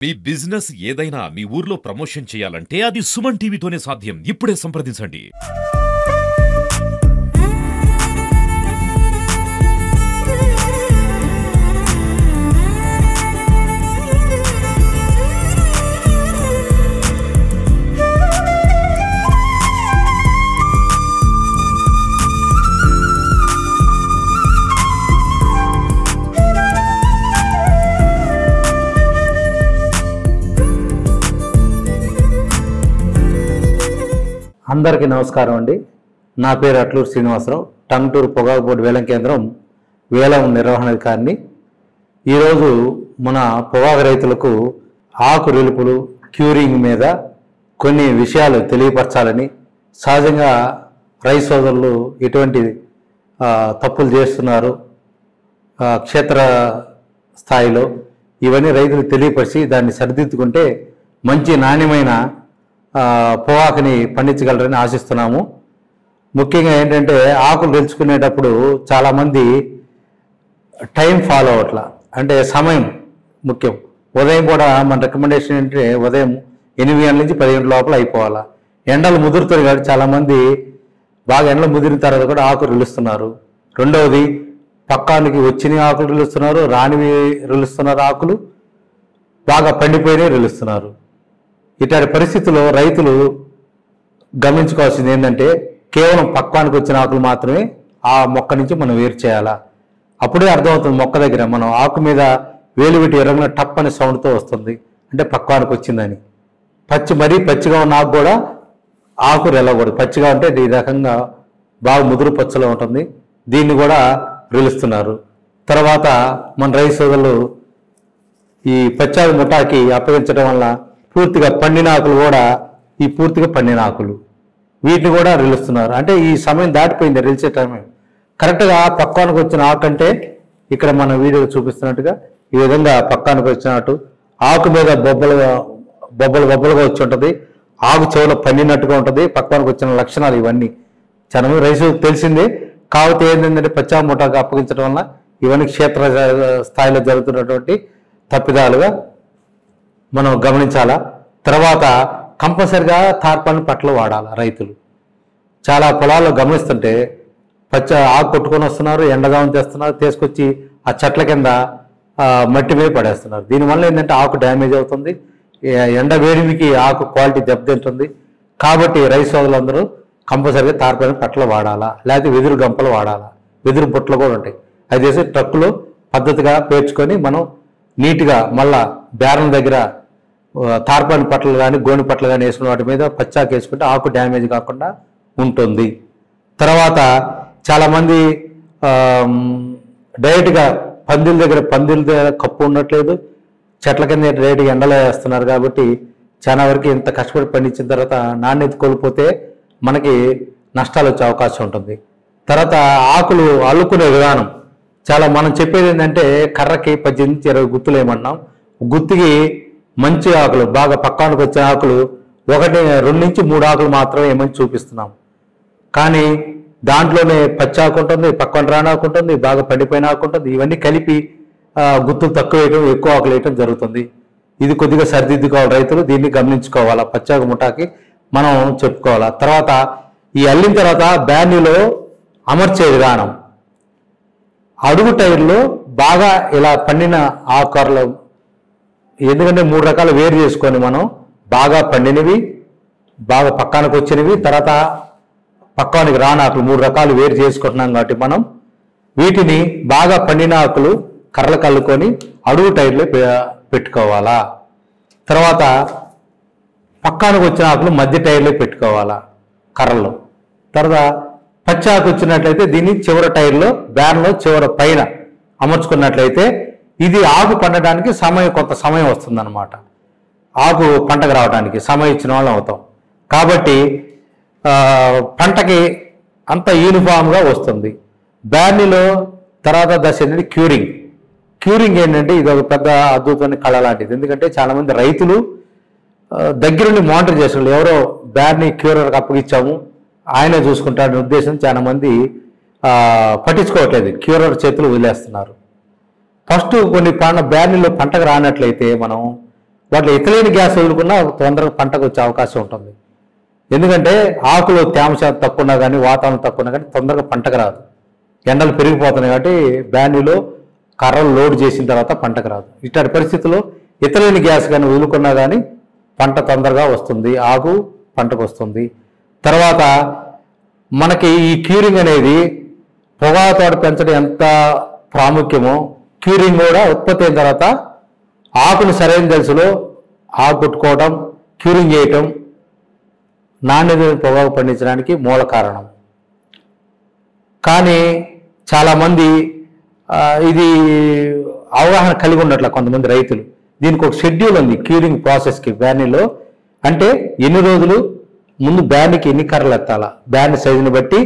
మీ business ఏదైనా మీ ఊర్లో promotion చేయాలంటే అది సుమన్ టీవీతోనే సాధ్యం. ఇప్పుడే సంప్రదించండి. అందరికీ నమస్కారం అండి. నా పేరు అట్లూరు శ్రీనివాసరావు, టంగుటూరు పొగాకు బోర్డు వేలం కేంద్రం వేలం నిర్వహణాధికారిని. ఈరోజు మన పొగాకు రైతులకు ఆకు రెలుపులు క్యూరింగ్ మీద కొన్ని విషయాలు తెలియపరచాలని, సహజంగా రైతు సోదరులు ఎటువంటి తప్పులు చేస్తున్నారు క్షేత్ర స్థాయిలో ఇవన్నీ రైతులకు తెలియపరిచి దాన్ని సరిదిద్దుకుంటే మంచి నాణ్యమైన పొగాకుని పండించగలరని ఆశిస్తున్నాము. ముఖ్యంగా ఏంటంటే ఆకులు పెంచుకునేటప్పుడు చాలామంది టైం ఫాలో అవట్లా, అంటే సమయం ముఖ్యం. ఉదయం కూడా మన రికమెండేషన్ ఏంటంటే ఉదయం 8 గంటల నుంచి 10 గంటల లోపల అయిపోవాలా. ఎండలు ముదురుతారు కాబట్టి చాలామంది బాగా ఎండలు ముదిరిన తర్వాత కూడా ఆకులు రిలుస్తున్నారు. రెండవది పక్కానికి వచ్చిన ఆకులు రిలుస్తున్నారు, రానివి రిలుస్తున్నారు, ఆకులు బాగా పండిపోయినవి రిలుస్తున్నారు. ఇట్లాంటి పరిస్థితుల్లో రైతులు గమనించుకోవాల్సింది ఏంటంటే కేవలం పక్వానికి వచ్చిన ఆకులు మాత్రమే ఆ మొక్క నుంచి మనం వేరు చేయాలా. అప్పుడే అర్థమవుతుంది మొక్క దగ్గర మనం ఆకు మీద వేలు పెట్టి ఎరగిన టప్ అనే సౌండ్తో వస్తుంది, అంటే పక్వానికి వచ్చిందని. మరీ పచ్చిగా ఉన్న ఆకు కూడా ఆకు రెల్లకూడదు. పచ్చిగా ఉంటే ఈ రకంగా బాగా ముదురు పచ్చలో ఉంటుంది, దీన్ని కూడా రిలుస్తున్నారు. తర్వాత మన రైతు సోదరులు ఈ పచ్చాకు ముఠాకి అప్పగించడం వల్ల పూర్తిగా పండిన ఆకులు కూడా పూర్తిగా పండిన ఆకులు వీటిని కూడా రిలుస్తున్నారు. అంటే ఈ సమయం దాటిపోయింది, రిలిచే టైం. కరెక్ట్గా పక్వానికి వచ్చిన ఆకు అంటే ఇక్కడ మన వీడియోలో చూపిస్తున్నట్టుగా ఈ విధంగా పక్వానికి వచ్చినట్టు ఆకు మీద బొబ్బలుగా వచ్చి ఉంటుంది, ఆకు చెవులో పండినట్టుగా ఉంటుంది. పక్వానికి వచ్చిన లక్షణాలు ఇవన్నీ చాలా మంది రైతు తెలిసిందే. కాకపోతే ఏంటంటే పచ్చాకు ముఠాకు అప్పగించడం వల్ల ఇవన్నీ క్షేత్ర స్థాయిలో జరుగుతున్నటువంటి తప్పిదాలుగా మనం గమనించాలా. తర్వాత కంపల్సరిగా తార్పాలిన్ పట్ల వాడాలి. రైతులు చాలా పొలాల్లో గమనిస్తుంటే ఆకు కొట్టుకొని వస్తున్నారు, ఎండగా తెస్తున్నారు, తీసుకొచ్చి ఆ చెట్ల కింద మట్టి మీద పడేస్తున్నారు. దీనివల్ల ఏంటంటే ఆకు డ్యామేజ్ అవుతుంది, ఎండ వేడిమికి ఆకు క్వాలిటీ దెబ్బతింటుంది. కాబట్టి రైతు సోదరులందరూ కంపల్సరిగా తార్పాలిన్ పట్ల వాడాలా, లేకపోతే వెదురు గంపలు వాడాలా. వెదురు బుట్టలు కూడా ఉంటాయి, అది చేసి ట్రక్కులో పద్ధతిగా పేర్చుకొని మనం నీట్గా మళ్ళా బేరం దగ్గర తార్పాలిన్ పట్టలు కానీ గోని పట్టలు కానీ వేసుకున్న వాటి మీద పచ్చాకు వేసుకుంటే ఆకు డ్యామేజ్ కాకుండా ఉంటుంది. తర్వాత చాలామంది డైరెక్ట్గా పందిల దగ్గర కప్పు ఉండట్లేదు, చెట్ల కింద డైరెక్ట్గా ఎండలో వేస్తున్నారు. కాబట్టి చాలా వరకు ఇంత కష్టపడి పండించిన తర్వాత నాణ్యత కోల్పోతే మనకి నష్టాలు వచ్చే అవకాశం ఉంటుంది. తర్వాత ఆకులు అల్లుకునే విధానం మనం చెప్పేది ఏంటంటే కర్రకి 18-20 గుత్తులు ఏమన్నాం. గుత్తికి మంచి ఆకులు బాగా పక్కానికి వచ్చిన ఆకులు 2 నుంచి 3 ఆకులు మాత్రమే ఏమని చూపిస్తున్నాం. కానీ దాంట్లోనే పచ్చాకు ఉంటుంది, పక్కన రానాకు ఉంటుంది, బాగా పండిపోయిన ఆకు ఉంటుంది. ఇవన్నీ కలిపి గుత్తులు తక్కువ వేయడం, ఎక్కువ ఆకులు వేయటం జరుగుతుంది. ఇది కొద్దిగా సరిదిద్దుకోవాలి రైతులు, దీన్ని గమనించుకోవాలా. పచ్చాకు ముఠాకి మనం చెప్పుకోవాలా. తర్వాత ఈ అల్లిన తర్వాత బ్యానీలో అమర్చే విధానం, అడుగు టైర్లో బాగా ఇలా పండిన ఆకుకూరలు, ఎందుకంటే 3 రకాలు వేరు చేసుకొని మనం బాగా పండినవి, బాగా పక్కానికి వచ్చినవి, తర్వాత పక్కానికి రాని ఆకులు 3 రకాలు వేరు చేసుకుంటున్నాం. కాబట్టి మనం వీటిని బాగా పండిన ఆకులు కర్రలు కల్లుకొని అడుగు టైర్లో పెట్టుకోవాలా. తర్వాత పక్కానికి వచ్చిన ఆకులు మధ్య టైర్లో పెట్టుకోవాలా కర్రలు. తర్వాత పచ్చాకు వచ్చినట్లయితే దీన్ని చివరి టైర్లో బేరంలో చివరి పైన అమర్చుకున్నట్లయితే ఇది ఆకు పండడానికి కొంత సమయం వస్తుందన్నమాట. ఆకు పంటకు రావడానికి సమయం ఇచ్చిన వాళ్ళం అవుతాం. కాబట్టి పంటకి అంత యూనిఫామ్గా వస్తుంది. బ్యానీలో తర్వాత దశ ఏంటంటే క్యూరింగ్ ఏంటంటే ఇది ఒక పెద్ద అద్భుతమైన కళ లాంటిది. ఎందుకంటే చాలామంది రైతులు దగ్గరుండి మానిటర్ చేస్తారు. ఎవరో బ్యాన్ని క్యూరర్కి అప్పగిచ్చాము, ఆయనే చూసుకుంటాడనే ఉద్దేశం చాలామంది పట్టించుకోవట్లేదు, క్యూరర్ చేతులు వదిలేస్తున్నారు. ఫస్ట్ కొన్ని బ్యానీలో పంటకు రానట్లయితే మనం వాటిలో ఇథిలీన్ గ్యాస్ వదులుకున్నా తొందరగా పంటకు వచ్చే అవకాశం ఉంటుంది. ఎందుకంటే ఆకులు తేమ శాతం తక్కువ ఉన్నా కానీ వాతావరణం తక్కువ ఉన్నా కానీ తొందరగా పంటకు రాదు. ఎండలు పెరిగిపోతున్నాయి కాబట్టి బ్యానీలో కర్రలు లోడ్ చేసిన తర్వాత పంటకు రాదు. ఇట్లాంటి పరిస్థితుల్లో ఇథిలీన్ గ్యాస్ కానీ వదులుకున్నా కానీ పంట తొందరగా వస్తుంది, ఆకు పంటకు వస్తుంది. తర్వాత మనకి ఈ క్యూరింగ్ అనేది పొగాకు తోట పెంచడం ఎంత ప్రాముఖ్యమో క్యూరింగ్ కూడా ఉత్పత్తి అయిన తర్వాత ఆకును సరైన దశలో ఆకు కొట్టుకోవడం, క్యూరింగ్ చేయటం నాణ్యమైన పొగాకు పండించడానికి మూల కారణం. కానీ చాలామంది ఇది అవగాహన కలిగి ఉండట్ల కొంతమంది రైతులు. దీనికి ఒక షెడ్యూల్ ఉంది క్యూరింగ్ ప్రాసెస్కి బ్యానీలో. అంటే ఎన్ని రోజులు ముందు బ్యానీకి ఎన్ని కర్రలు ఎత్తాలా, బ్యాన్ సైజుని బట్టి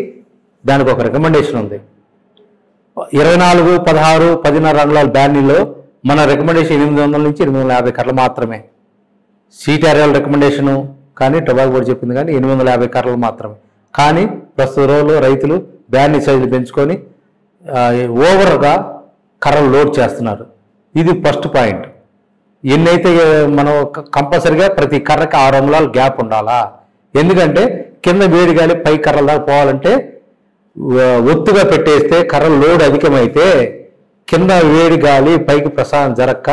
దానికి ఒక రికమెండేషన్ ఉంది. 24, 16, 10.5 అంగుళాల బ్యానీలో మన రికమెండేషన్ 800 నుంచి 850 కర్రలు మాత్రమే. CTRL రికమెండేషను కానీ టొబాకో బోర్డు చెప్పింది కానీ 850 కర్రలు మాత్రమే. కానీ ప్రస్తుత రోజుల్లో రైతులు బ్యానీ సైజులు పెంచుకొని ఓవర్గా కర్రలు లోడ్ చేస్తున్నారు. ఇది ఫస్ట్ పాయింట్. ఎన్నైతే మనం కంపల్సరిగా ప్రతి కర్రకి 6 అంగుళాల గ్యాప్ ఉండాలా. ఎందుకంటే కింద వేడి గాలి పై కర్రల దాకా పోవాలంటే ఒత్తుగా పెట్టేస్తే కర్రల లోడ్ అధికమైతే కింద వేడి గాలి పైకి ప్రసారం జరగక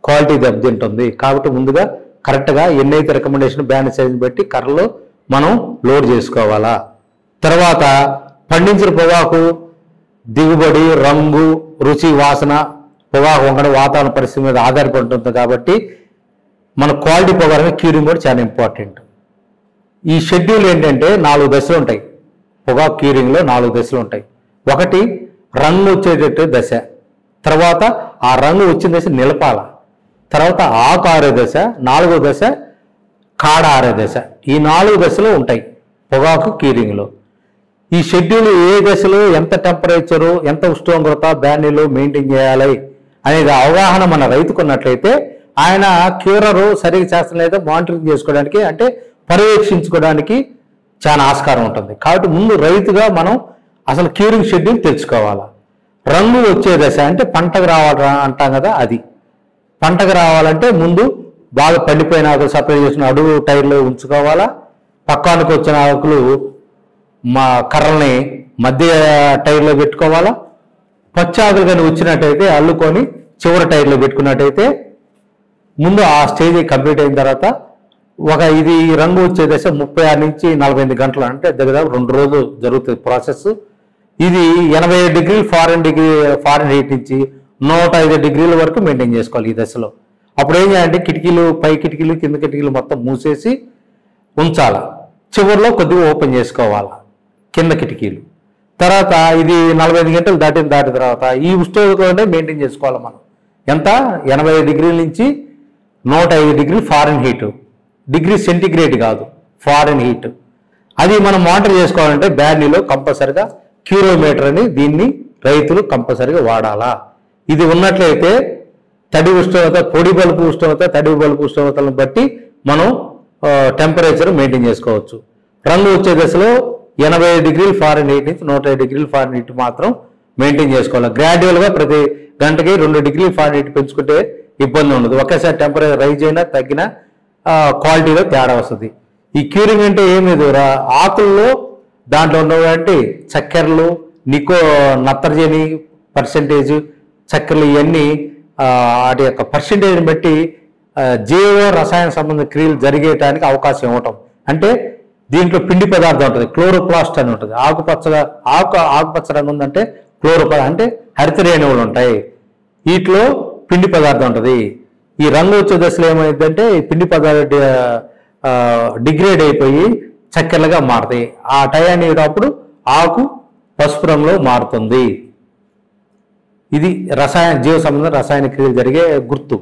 క్వాలిటీ దెబ్బతింటుంది. కాబట్టి ముందుగా కరెక్ట్గా ఎన్నైతే రికమెండేషన్ బ్యాన్ సైజుని బట్టి కర్రలు మనం లోడ్ చేసుకోవాలా. తర్వాత పండించిన పొగాకు దిగుబడి, రంగు, రుచి, వాసన పొగాకు వంగడం వాతావరణ పరిస్థితి మీద ఆధారపడి ఉంటుంది. కాబట్టి మన క్వాలిటీ పొగాకు క్యూరింగ్ కూడా చాలా ఇంపార్టెంట్. ఈ షెడ్యూల్ ఏంటంటే 4 దశలు ఉంటాయి. పొగాకు క్యూరింగ్లో 4 దశలు ఉంటాయి. ఒకటి రంగు వచ్చేటట్టు దశ, తర్వాత ఆ రంగు వచ్చిన దశ నిలపాల, తర్వాత ఆకు ఆరే దశ, 4వ దశ కాడ ఆరే దశ. ఈ 4 దశలు ఉంటాయి పొగాకు క్యూరింగ్లో. ఈ షెడ్యూల్ ఏ దశలో ఎంత టెంపరేచరు, ఎంత ఉష్ణోగ్రత బ్యానీలో మెయింటైన్ చేయాలి అనేది అవగాహన మన రైతుకున్నట్లయితే ఆయన క్యూరరు సరిగ్గా చేస్తాం లేదా మానిటరింగ్ చేసుకోవడానికి అంటే పర్యవేక్షించుకోవడానికి చాలా ఆస్కారం ఉంటుంది. కాబట్టి ముందు రైతుగా మనం అసలు క్యూరింగ్ షెడ్యూల్ తెచ్చుకోవాలి. రంగు వచ్చే దశ అంటే పంటకు రావాలి అంటాం కదా, అది పంటకు రావాలంటే ముందు బాగా పండిపోయిన ఆకులు సపరేట్ చేసిన అడుగు టైర్లో ఉంచుకోవాలా. పక్కానికి వచ్చిన ఆకులు మా కర్రల్ని మధ్య టైర్లో పెట్టుకోవాలా. పచ్చి ఆకులు కానీ వచ్చినట్టయితే అల్లుకొని చివరి టైర్లో పెట్టుకున్నట్టయితే ముందు ఆ స్టేజ్ కంప్లీట్ అయిన తర్వాత ఇది రంగు వచ్చే దశ 36 నుంచి 48 గంటలు అంటే దగ్గర 2 రోజులు జరుగుతుంది ప్రాసెస్. ఇది 85 డిగ్రీలు ఫారెన్ హీట్ నుంచి 105 డిగ్రీల వరకు మెయింటైన్ చేసుకోవాలి ఈ దశలో. అప్పుడు ఏం చేయాలంటే కిటికీలు, పై కిటికీలు, కింద కిటికీలు మొత్తం మూసేసి ఉంచాలి. చివరిలో కొద్దిగా ఓపెన్ చేసుకోవాలి కింద కిటికీలు. తర్వాత ఇది 45 గంటలు దాటిన తర్వాత ఈ ఉష్ణోగ్రతలోనే మెయింటైన్ చేసుకోవాలి మనం. ఎంత 85 డిగ్రీల నుంచి 105 డిగ్రీలు ఫారెన్ హీటు, డిగ్రీ సెంటిగ్రేడ్ కాదు ఫారెన్ హీట్. అది మనం మానిటర్ చేసుకోవాలంటే బ్యానీలో కంపల్సరిగా క్యూరోమీటర్ అని దీన్ని రైతులు కంపల్సరిగా వాడాలా. ఇది ఉన్నట్లయితే తడి ఉష్ణోగ్రత, పొడి బల్బు ఉష్ణోగ్రత, తడి బల్బు ఉష్ణోగ్రతలను బట్టి మనం టెంపరేచర్ మెయింటైన్ చేసుకోవచ్చు. రంగు వచ్చే దశలో 85 డిగ్రీలు ఫారెన్ హీట్ నుంచి 105 డిగ్రీలు ఫారెన్ హీట్ మాత్రం మెయింటైన్ చేసుకోవాలి. గ్రాడ్యువల్గా ప్రతి గంటకి 2 డిగ్రీలు ఫారెన్ హీట్ పెంచుకుంటే ఇబ్బంది ఉండదు. ఒకేసారి టెంపరేచర్ రైజ్ అయినా తగ్గినా క్వాలిటీలో తేడా వస్తుంది. ఈ క్యూరింగ్ అంటే ఏమి లేదు, ఆకుల్లో దాంట్లో ఉన్నటువంటి చక్కెరలు, నత్రజని పర్సెంటేజ్, చక్కెరలు ఇవన్నీ వాటి యొక్క పర్సెంటేజ్ని బట్టి జీవ రసాయన సంబంధ క్రియలు జరిగేటానికి అవకాశం ఇవ్వటం. అంటే దీంట్లో పిండి పదార్థం ఉంటుంది, క్లోరోప్లాస్ట్ అని ఉంటుంది. ఆకుపచ్చ రంగు ఉందంటే అంటే హరిత రేణువులు ఉంటాయి, వీటిలో పిండి పదార్థం ఉంటుంది. ఈ రంగు వచ్చే దశలో ఏమైందంటే ఈ పిండి పదార్థం డిగ్రేడ్ అయిపోయి చక్కెరలుగా మారుతాయి. ఆ టయాన్ని అప్పుడు ఆకు పసుపు రంగులో మారుతుంది. ఇది జీవ సంబంధ రసాయన క్రియలు జరిగే గుర్తు.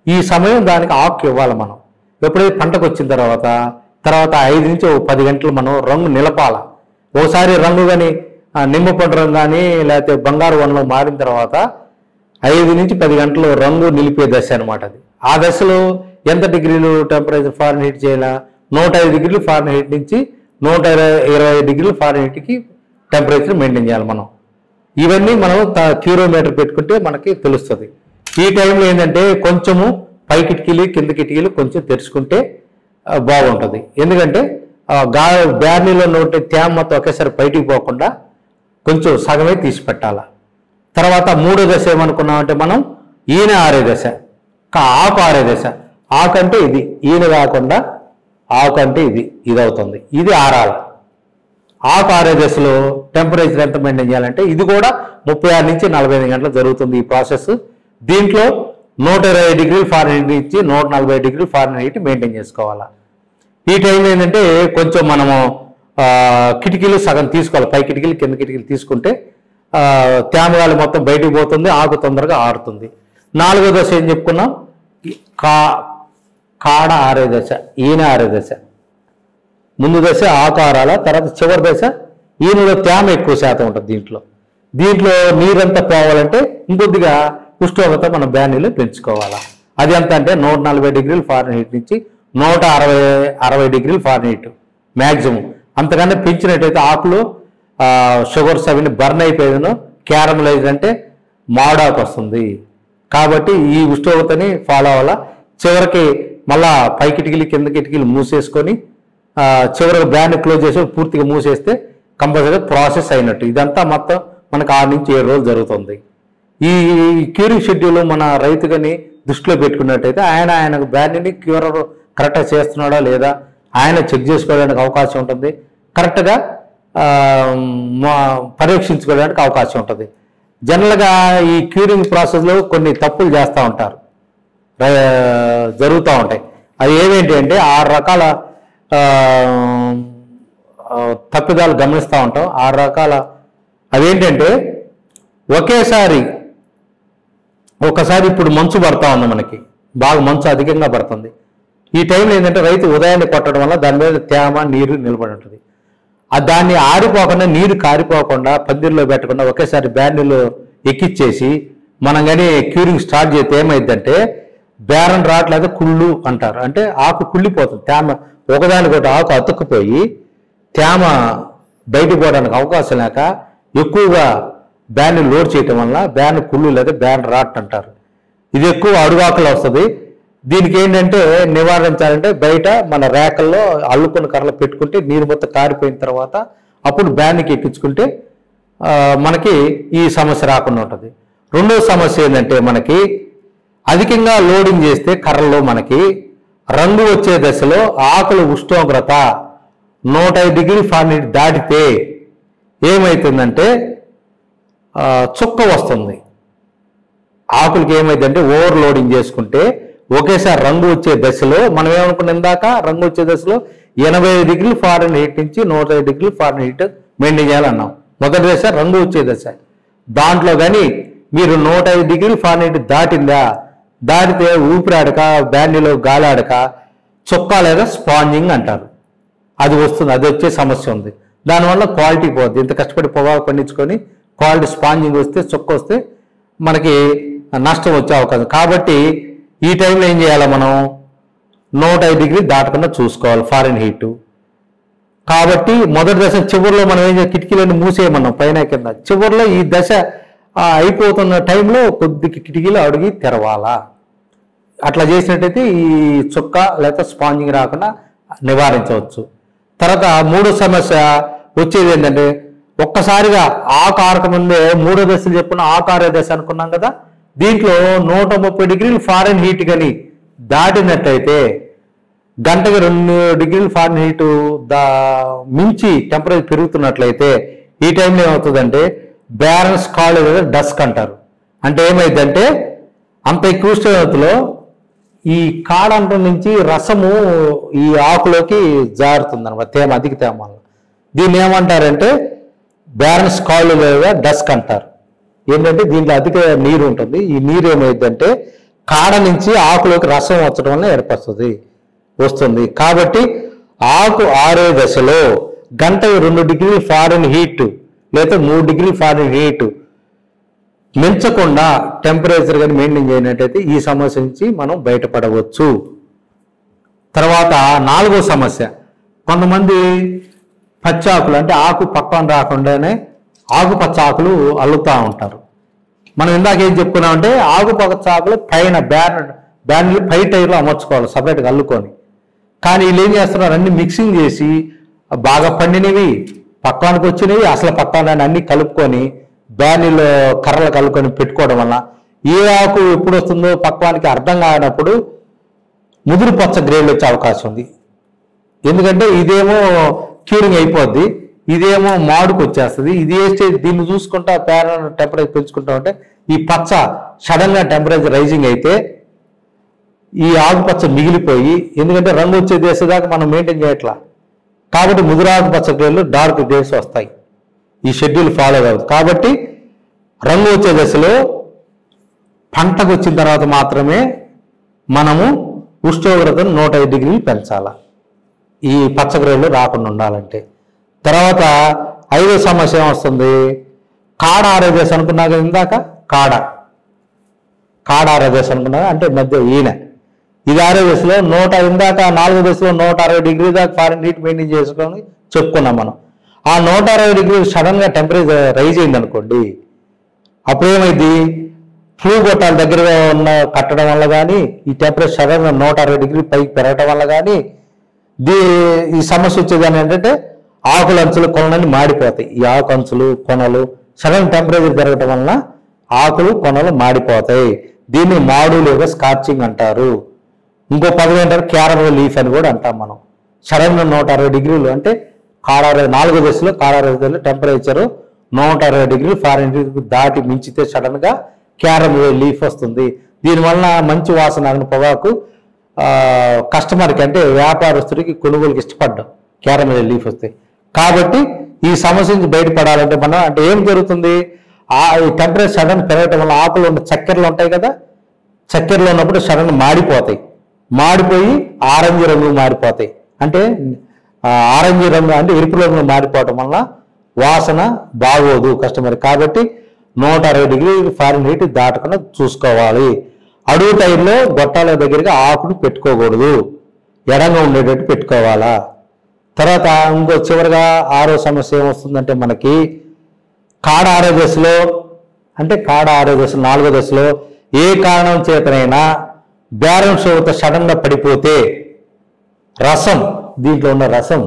ఈ సమయం దానికి ఆకు ఇవ్వాలి మనం. ఎప్పుడైతే పంటకు వచ్చిన తర్వాత 5 నుంచి 10 గంటలు మనం రంగు నిలపాల. ఒకసారి రంగు కానీ నిమ్మపండు రంగు కానీ లేకపోతే బంగారు వనంలో మారిన తర్వాత 5 నుంచి 10 గంటలు రంగు నిలిపే దశ అనమాట అది. ఆ దశలో ఎంత డిగ్రీలు టెంపరేచర్ ఫారెన్ హీట్ చేయాలా? 105 డిగ్రీలు ఫారెన్ హీట్ నుంచి 120 డిగ్రీలు ఫారెన్ హీట్కి టెంపరేచర్ మెయింటైన్ చేయాలి మనం. ఇవన్నీ మనం క్యూరోమీటర్ పెట్టుకుంటే మనకి తెలుస్తుంది. ఈ టైంలో ఏంటంటే కొంచెము పై కిటికీలు కింద కిటికీలు కొంచెం తెరుచుకుంటే బాగుంటుంది. ఎందుకంటే బ్యార్నీలో ఉంటే తేమ మొత్తం ఒకేసారి బయటికి పోకుండా కొంచెం సగమే తీసి పెట్టాలి. తర్వాత మూడో దశ ఏమనుకున్నామంటే మనం ఈయన ఆరే దశ, ఆకు ఆరే దశ. ఆకు అంటే ఇది, ఈయన కాకుండా ఆకు అంటే ఇది అవుతుంది. ఇది ఆరాలి. ఆకు ఆరే దశలో టెంపరేచర్ ఎంత మెయింటైన్ చేయాలంటే ఇది కూడా 36 నుంచి 45 గంటలు జరుగుతుంది ఈ ప్రాసెస్. దీంట్లో 120 డిగ్రీల ఫారెన్హీట్ నుంచి 140 డిగ్రీల ఫారెన్హీట్ మెయింటైన్ చేసుకోవాలి. ఈ టైంలో ఏంటంటే కొంచెం మనము కిటికీలు సగం తీసుకోవాలి, పై కిటికీలు కింద కిటికీలు తీసుకుంటే తేమగాలి మొత్తం బయటికి పోతుంది, ఆకు తొందరగా ఆరుతుంది. నాలుగో దశ ఏం చెప్పుకున్నాం, కాడ ఆరే దశ, ఈయన ఆరే దశ. ముందు దశ ఆకు ఆరాల, తర్వాత చివరి దశ ఈయనలో తేమ ఎక్కువ శాతం ఉంటుంది. దీంట్లో నీరంతా పోవాలంటే ఇంకొద్దిగా ఉష్ణోగ్రత మన బ్యానీలో పెంచుకోవాలా. అది ఎంత అంటే 140 డిగ్రీల ఫారెన్హీట్ నుంచి 160 డిగ్రీల ఫారెన్హీట్ మ్యాక్సిమం. అంతకన్నా పెంచినట్టయితే ఆకులు షుగర్స్ అవన్నీ బర్న్ అయిపోయేదను, క్యారమలైజ్ అంటే మాడాకు వస్తుంది. కాబట్టి ఈ ఉష్ణోగ్రతని ఫాలో అవ్వాలా. చివరికి మళ్ళా పై కిటికీలు కింద కిటికీలు మూసేసుకొని చివరికి బ్యాన్ క్లోజ్ చేసి పూర్తిగా మూసేస్తే కంపల్సరీగా ప్రాసెస్ అయినట్టు. ఇదంతా మొత్తం మనకు 6 నుంచి 7 రోజులు జరుగుతుంది. ఈ క్యూరింగ్ షెడ్యూల్ మన రైతుగాని దృష్టిలో పెట్టుకున్నట్టయితే ఆయన బ్యాన్ని క్యూరర్ కరెక్ట్గా చేస్తున్నాడా లేదా ఆయన చెక్ చేసుకోవడానికి అవకాశం ఉంటుంది, కరెక్ట్గా పరీక్షించుకోవడానికి అవకాశం ఉంటుంది. జనరల్గా ఈ క్యూరింగ్ ప్రాసెస్లో కొన్ని తప్పులు చేస్తూ ఉంటారు, జరుగుతూ ఉంటాయి. అవి ఏమేంటి అంటే 6 రకాల తప్పిదాలు గమనిస్తూ ఉంటాం. 6 రకాల అవేంటంటే ఒకసారి ఇప్పుడు మంచు పడతా ఉంది, మనకి బాగా మంచు అధికంగా పడుతుంది. ఈ టైంలో ఏంటంటే రైతు ఉదయాన్నే కొట్టడం వల్ల దాని మీద తేమ నీరు నిలబడి ఉంటుంది. దాన్ని ఆరిపోకుండా నీరు కారిపోకుండా పందిరిలో పెట్టకుండా ఒకేసారి బ్యానీలో ఎక్కిచ్చేసి మనం కానీ క్యూరింగ్ స్టార్ట్ చేస్తే ఏమైందంటే బేరన్ రావట్లేదు, కుళ్ళు అంటారు. అంటే ఆకు కుళ్ళిపోతుంది, తేమ ఒకదానికొకటి ఆకు అతుక్కుపోయి తేమ బయటకు పోవడానికి అవకాశం లేక ఎక్కువగా బ్యాన్ లోడ్ చేయటం వల్ల బ్యాన్ కుళ్ళు లేదా బ్యాన్ రాట్ అంటారు. ఇది ఎక్కువ అడుగాకులు వస్తుంది. దీనికి ఏంటంటే నివారించాలంటే బయట మన రేకల్లో అల్లుకున్న కర్రలు పెట్టుకుంటే నీరు మొత్తం కారిపోయిన తర్వాత అప్పుడు బ్యాన్కి ఎక్కించుకుంటే మనకి ఈ సమస్య రాకుండా ఉంటుంది. రెండో సమస్య ఏంటంటే మనకి అధికంగా లోడింగ్ చేస్తే కర్రల్లో మనకి రంగు వచ్చే దశలో ఆకుల ఉష్ణోగ్రత 105 డిగ్రీ ఫారెన్హీట్ దాటితే ఏమవుతుందంటే చుక్క వస్తుంది. ఆకులకి ఏమైందంటే ఓవర్ లోడింగ్ చేసుకుంటే ఒకేసారి రంగు వచ్చే దశలో మనం ఏమనుకున్న ఇందాక రంగు వచ్చే దశలో 85 డిగ్రీల ఫారెన్హీట్ నుంచి 105 డిగ్రీల ఫారెన్హీట్ మెయింటైన్ చేయాలన్నాం. మొదటి దశ రంగు వచ్చే దశ. దాంట్లో కానీ మీరు 105 డిగ్రీల ఫారెన్హీట్ దాటితే ఊపిరాడక బ్యానీలో గాలాడక చుక్క లేదా స్పాంజింగ్ అంటారు, అది వస్తుంది. అది వచ్చే సమస్య ఉంది. దానివల్ల క్వాలిటీ పోద్ది. ఇంత కష్టపడి పొగాకు పండించుకొని క్వాలిటీ స్పాంజింగ్ వస్తే చుక్క వస్తే మనకి నష్టం వచ్చే అవకాశం. కాబట్టి ఈ టైంలో ఏం చేయాలి, మనం 105 డిగ్రీ దాటకుండా చూసుకోవాలి ఫారెన్హీట్. కాబట్టి మొదటి దశ చివరిలో మనం ఏం చేయాలి, కిటికీలన్నీ మూసేయమన్నాం పైన కింద. చివరిలో ఈ దశ అయిపోతున్న టైంలో కొద్ది కిటికీలు అడిగి తెరవాలా. అట్లా చేసినట్టయితే ఈ చుక్క లేదా స్పాంజింగ్ రాకుండా నివారించవచ్చు. తర్వాత మూడో సమస్య వచ్చేది ఏంటంటే ఒక్కసారిగా ఆకు ఆరకముందే మూడో దశలు చెప్పుకున్న ఆకు ఆరే దశ అనుకున్నాం కదా, దీంట్లో 130 డిగ్రీల ఫారెన్హీట్ కానీ దాటినట్టయితే గంటకి 2 డిగ్రీల ఫారెన్హీట్ మించి టెంపరేచర్ పెరుగుతున్నట్లయితే ఈ టైంలో ఏమవుతుందంటే బ్యారన్ స్కాల్డ్ లేదా డస్క్ అంటారు. అంటే ఏమైందంటే అంత ఎక్కువ ఉష్ణోగ్రతలో ఈ కాడంట నుంచి రసము ఈ ఆకులోకి జారుతుంది అనమాట, అధిక తేమ వల్ల. దీన్ని ఏమంటారంటే బ్యారన్ స్కాల్డ్ లేదా డస్క్ అంటారు. ఏంటంటే దీంట్లో అధిక నీరు ఉంటుంది. ఈ నీరు ఏమైందంటే కాడ నుంచి ఆకులోకి రసం వచ్చడం వల్ల వస్తుంది. కాబట్టి ఆకు ఆరే దశలో గంటకు 2 డిగ్రీల ఫారెన్హీట్ లేదా 3 డిగ్రీల ఫారెన్హీట్ మించకుండా టెంపరేచర్ కానీ మెయింటైన్ చేయనట్టయితే ఈ సమస్య నుంచి మనం బయటపడవచ్చు. తర్వాత 4వ సమస్య, కొంతమంది పచ్చాకులు అంటే ఆకు పక్కన రాకుండానే ఆకుపచ్చ ఆకులు అల్లుతూ ఉంటారు. మనం ఇందాక ఏం చెప్పుకున్నామంటే ఆకుపచ్చ ఆకులు పైన బ్యానీలు పై టైర్లో అమర్చుకోవాలి సపరేట్గా అల్లుకొని. కానీ వీళ్ళు ఏం చేస్తున్నారు, అన్ని మిక్సింగ్ చేసి బాగా పండినవి పక్వానికి వచ్చినవి అసలు పక్వాన్ని అన్ని కలుపుకొని బ్యానీలో కర్రలు కలుపుకొని పెట్టుకోవడం వల్ల ఏ ఆకు ఎప్పుడు వస్తుందో పక్వానికి అర్థం కానప్పుడు ముదురు పచ్చ గ్రేడ్లు వచ్చే అవకాశం ఉంది. ఎందుకంటే ఇదేమో క్యూరింగ్ అయిపోద్ది, ఇదేమో మాడుకు వచ్చేస్తుంది. ఇది ఏ స్టేజ్ దీన్ని చూసుకుంటా టెంపరేచర్ పెంచుకుంటా ఉంటే ఈ పచ్చ సడన్గా టెంపరేచర్ రైజింగ్ అయితే ఈ ఆకుపచ్చ మిగిలిపోయి, ఎందుకంటే రంగు వచ్చే దేశదాకా మనం మెయింటైన్ చేయట్లా కాబట్టి ముదురు ఆకుపచ్చ గ్రేడ్లు డార్క్ గ్రేడ్స్ వస్తాయి. ఈ షెడ్యూల్ ఫాలో కాదు కాబట్టి రంగు వచ్చే దశలో పంటకు వచ్చిన తర్వాత మాత్రమే మనము ఉష్ణోగ్రతను 105 డిగ్రీలు పెంచాలి ఈ పచ్చ గ్రేడ్లు రాకుండా ఉండాలంటే. తర్వాత 5వ సమస్య ఏమొస్తుంది, కాడ ఆరే దశ అనుకున్నాక ఇందాక కాడ ఆరే దశ అనుకున్నా అంటే మధ్య ఈయన ఇది ఆరే దశలో ఇందాక 4వ దశలో 160 డిగ్రీ దాకా ఫారెన్హీట్ మెయింటైన్ చేసుకొని చెప్పుకున్నాం మనం. ఆ 160 డిగ్రీ సడన్గా టెంపరేచర్ రైజ్ అయింది అనుకోండి, అప్పుడు ఏమైంది, ఫ్లూ గొట్టాల దగ్గరగా ఉన్న కట్టడం వల్ల కానీ ఈ టెంపరేచర్ సడన్గా 160 డిగ్రీ పైకి పెరగడం వల్ల కానీ ఈ సమస్య వచ్చేదాన్ని ఏంటంటే ఆకుల అంచులు కొనలన్నీ మాడిపోతాయి. ఈ ఆకు అంచులు కొనలు సడన్ టెంపరేచర్ పెరగడం వలన ఆకులు కొనలు మాడిపోతాయి. దీన్ని మాడు లేదా స్కార్చింగ్ అంటారు. ఇంకో పదవి అంటారు క్యారమల్ లీఫ్ అని కూడా అంటాం మనం. సడన్గా 160 డిగ్రీలు అంటే 4వ దశలో కాడారో టెంపరేచరు 160 డిగ్రీలు ఫారెన్హీట్ దాటి మించితే సడన్గా క్యారమల్ లీఫ్ వస్తుంది. దీనివల్ల మంచి వాసన పొగాకు కస్టమర్కి అంటే వ్యాపారస్తుడికి కొనుగోలుకి ఇష్టపడ్డాం క్యారమల్ లీఫ్ వస్తాయి. కాబట్టి ఈ సమస్య నుంచి బయటపడాలంటే మనం అంటే ఏం జరుగుతుంది, ఈ టెంపరేచర్ సడన్ పెరగటం వల్ల ఆకులు ఉన్న చక్కెరలు ఉంటాయి కదా, చక్కెరలు ఉన్నప్పుడు సడన్ మాడిపోయి ఆరెంజ్ రంగు మారిపోతాయి. అంటే ఆరెంజ్ రంగు అంటే ఎరుపు రంగు మారిపోవటం వల్ల వాసన బాగోదు కస్టమర్. కాబట్టి 160 డిగ్రీ ఫారెన్హీట్ దాటకుండా చూసుకోవాలి. అడుగు టైర్లో గొట్టాల దగ్గరగా ఆకును పెట్టుకోకూడదు, ఎడంగా ఉండేటట్టు పెట్టుకోవాలా. తర్వాత ఇంకో చివరిగా 6వ సమస్య ఏమొస్తుందంటే మనకి కాడ ఆరే దశలో 4వ దశలో ఏ కారణం చేతనైనా బ్యాలెన్స్ అవుతా సడన్గా పడిపోతే రసం, దీంట్లో ఉన్న రసం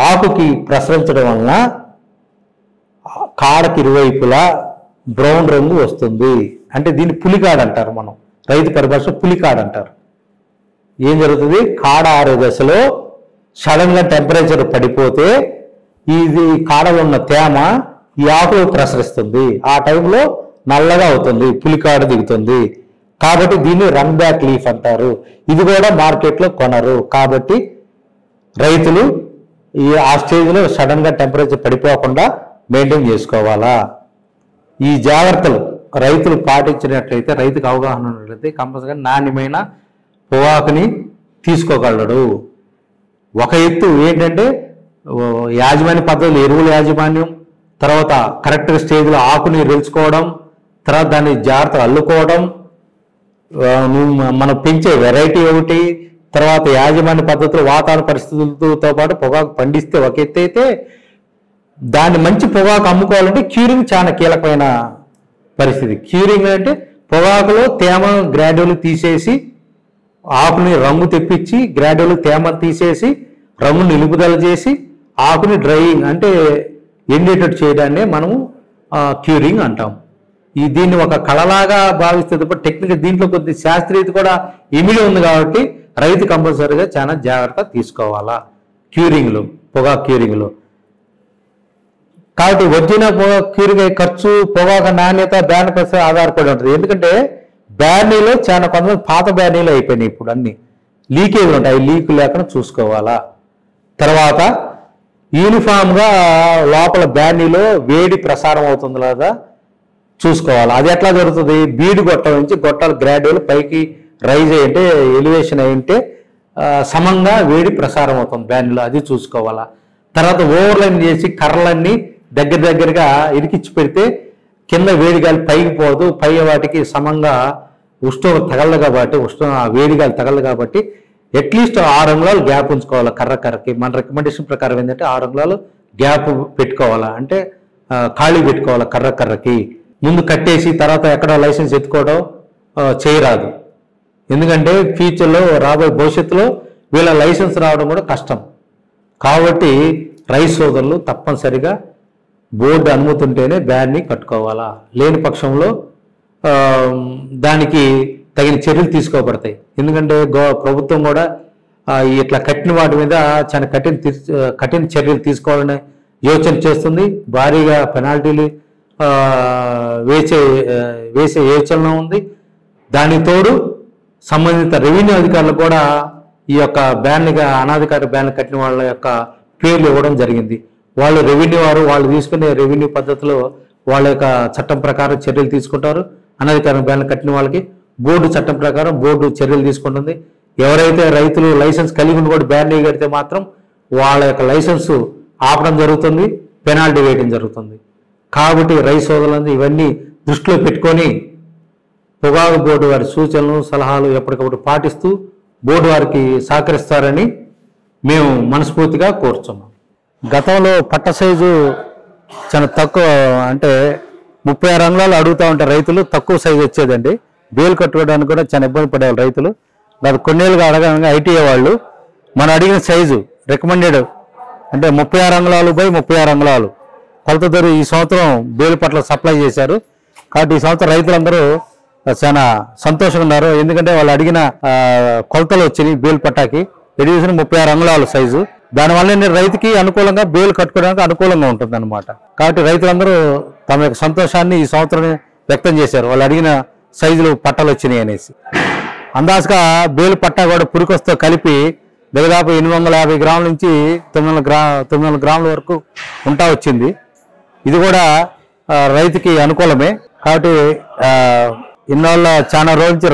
ఆకుకి ప్రసరించడం వలన కాడకి ఇరువైపులా బ్రౌన్ రంగు వస్తుంది. అంటే దీన్ని పులికాడ అంటారు, మనం రైతు పరిభాషలో పులికాడ అంటారు. ఏం జరుగుతుంది, కాడ ఆరే దశలో సడన్గా టెంపరేచర్ పడిపోతే ఇది కాడలో ఉన్న తేమ ఈ ఆకులు ప్రసరిస్తుంది. ఆ టైంలో నల్లగా అవుతుంది, పులికాడ దిగుతుంది. కాబట్టి దీన్ని రన్ బ్యాక్ లీఫ్ అంటారు. ఇది కూడా మార్కెట్లో కొనరు. కాబట్టి రైతులు ఆ స్టేజ్లో సడన్గా టెంపరేచర్ పడిపోకుండా మెయింటైన్ చేసుకోవాలా. ఈ జాగ్రత్తలు రైతులు పాటించినట్లయితే, రైతుకు అవగాహన ఉన్నట్లయితే కంపల్సరీగా నాణ్యమైన పొగాకుని తీసుకోగలడు. ఒక ఎత్తు ఏంటంటే యాజమాన్య పద్ధతులు, ఎరువుల యాజమాన్యం, తర్వాత కరెక్ట్ స్టేజ్లో ఆకుని రెల్చుకోవడం, తర్వాత దాన్ని జాగ్రత్తగా అల్లుకోవడం, మనం పెంచే వెరైటీ ఒకటి, తర్వాత యాజమాన్య పద్ధతులు వాతావరణ పరిస్థితులతో పాటు పొగాకు పండిస్తే ఒక ఎత్తు అయితే, దాన్ని మంచి పొగాకు అమ్ముకోవాలంటే క్యూరింగ్ చాలా కీలకమైన పరిస్థితి. క్యూరింగ్ అంటే పొగాకులో తేమ గ్రాడ్యువల్ తీసేసి ఆకుని రంగు తెప్పించి గ్రాడ్యువల్ తేమ తీసేసి రంగు నిలుపుదల చేసి ఆకుని డ్రైయింగ్ అంటే ఎండేటట్టు చేయడాన్ని మనము క్యూరింగ్ అంటాం. దీన్ని ఒక కళలాగా భావిస్తే తప్ప టెక్నికల్ దీంట్లో కొద్ది శాస్త్రీయత కూడా ఇమిడి ఉంది. కాబట్టి రైతు కంపల్సరీగా చాలా జాగ్రత్త తీసుకోవాలా క్యూరింగ్లో, పొగాకు క్యూరింగ్లో. కాబట్టి వచ్చిన క్యూరింగ్ అయ్యే ఖర్చు, పొగాకు నాణ్యత, బ్యాన్ పరిస్థితి ఆధారపడి ఉంటుంది. ఎందుకంటే బ్యానీలో చాలా కొంతమంది పాత బ్యానీలు అయిపోయినాయి, ఇప్పుడు అన్ని లీకేజ్ ఉంటాయి, లీక్ లేకుండా చూసుకోవాలా. తర్వాత యూనిఫామ్గా లోపల బ్యానీలో వేడి ప్రసారం అవుతుంది లేదా చూసుకోవాలి. అది ఎట్లా జరుగుతుంది, బీడు గొట్టం నుంచి గొట్టాలు గ్రాడ్యువల్ పైకి రైజ్ అయ్యింటే ఎలివేషన్ అయ్యింటే సమంగా వేడి ప్రసారం అవుతుంది బ్యానీలో, అది చూసుకోవాలా. తర్వాత ఓవర్లైన్ చేసి కర్రలన్నీ దగ్గరగా ఇరికిచ్చి పెడితే కింద వేడి గాలి పైకి పోదు, పై వాటికి సమంగా ఉష్ణోగ్రత తగలదు కాబట్టి వేడి గాలి తగలదు కాబట్టి అట్లీస్ట్ 6 అంగుళాలు గ్యాప్ ఉంచుకోవాలి కర్రకి. మన రికమెండేషన్ ప్రకారం ఏంటంటే 6 అంగుళాలు గ్యాప్ పెట్టుకోవాలా, అంటే ఖాళీ పెట్టుకోవాలి కర్రకి. ముందు కట్టేసి తర్వాత ఎక్కడ లైసెన్స్ ఎత్తుకోవడం చేయరాదు. ఎందుకంటే ఫ్యూచర్లో రాబోయే భవిష్యత్తులో వీళ్ళ లైసెన్స్ రావడం కూడా కష్టం. కాబట్టి రైతు సోదరులు తప్పనిసరిగా బోర్డు అనుమతి ఉంటేనే బ్యాన్ని కట్టుకోవాలా, లేని పక్షంలో దానికి తగిన చర్యలు తీసుకోబడతాయి. ఎందుకంటే ప్రభుత్వం కూడా ఇట్లా కట్టిన వాటి మీద చాలా కఠిన చర్యలు తీసుకోవాలని యోచన చేస్తుంది. భారీగా పెనాల్టీలు వేసే యోచన ఉంది. దానికి తోడు సంబంధిత రెవెన్యూ అధికారులు కూడా ఈ యొక్క బ్యాన్గా అనాధికార బ్యాన్లు కట్టిన వాళ్ళ యొక్క పేర్లు ఇవ్వడం జరిగింది. వాళ్ళు రెవెన్యూ వాళ్ళు తీసుకునే రెవెన్యూ పద్ధతిలో వాళ్ళ యొక్క చట్టం ప్రకారం చర్యలు తీసుకుంటారు. అనధికార బ్యాన్లు కట్టిన వాళ్ళకి బోర్డు చట్టం ప్రకారం బోర్డు చర్యలు తీసుకుంటుంది. ఎవరైతే రైతులు లైసెన్స్ కలిగి ఉండి కూడా బ్యాన్ కడితే మాత్రం వాళ్ళ యొక్క లైసెన్స్ ఆపడం జరుగుతుంది, పెనాల్టీ వేయడం జరుగుతుంది. కాబట్టి రైతు సోదరులందరూ ఇవన్నీ దృష్టిలో పెట్టుకొని పొగాకు బోర్డు వారి సూచనలు సలహాలు ఎప్పటికప్పుడు పాటిస్తూ బోర్డు వారికి సహకరిస్తారని మేము మనస్ఫూర్తిగా కోరుతున్నాం. గతంలో పట్ట సైజు చాలా తక్కువ, అంటే 36 అంగుళాలు అడుగుతూ ఉంటారు రైతులు, తక్కువ సైజు వచ్చేదండి. బేలు కట్టుకోవడానికి కూడా చాలా ఇబ్బంది పడేవాళ్ళు రైతులు. గత కొన్నేళ్ళుగా అడగగా ఐటీఐ వాళ్ళు మనం అడిగిన సైజు రికమెండెడ్ అంటే 36 అంగుళాలు బై 36 అంగుళాలు కొలత ధర ఈ సంవత్సరం బేలు పట్ల సప్లై చేశారు. కాబట్టి ఈ సంవత్సరం రైతులందరూ చాలా సంతోషంగా ఉన్నారు. ఎందుకంటే వాళ్ళు అడిగిన కొలతలు వచ్చినాయి బేలు పట్టాకి. ఎడిషన్ 36 అంగుళాలు సైజు. దానివల్ల రైతుకి అనుకూలంగా బేలు కట్టుకోవడానికి అనుకూలంగా ఉంటుంది అనమాట. కాబట్టి రైతులందరూ తమ యొక్క సంతోషాన్ని ఈ సంవత్సరం వ్యక్తం చేశారు, వాళ్ళు అడిగిన సైజులు పట్టాలు వచ్చినాయి అనేసి. అందాజుగా బేలు పట్టా కూడా పురికొస్తో కలిపి దాదాపు 850 గ్రాముల నుంచి 900 గ్రాముల వరకు ఉంటా వచ్చింది. ఇది కూడా రైతుకి అనుకూలమే. కాబట్టి ఇన్నాళ్ళ చాలా రోజు నుంచి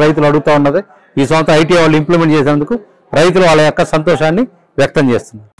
రైతులు అడుగుతూ ఉన్నది. ఈ సంవత్సరం ఐటీ వాళ్ళు ఇంప్లిమెంట్ చేసేందుకు రైతులు వాళ్ళ యొక్క సంతోషాన్ని వ్యక్తం చేస్తున్నారు.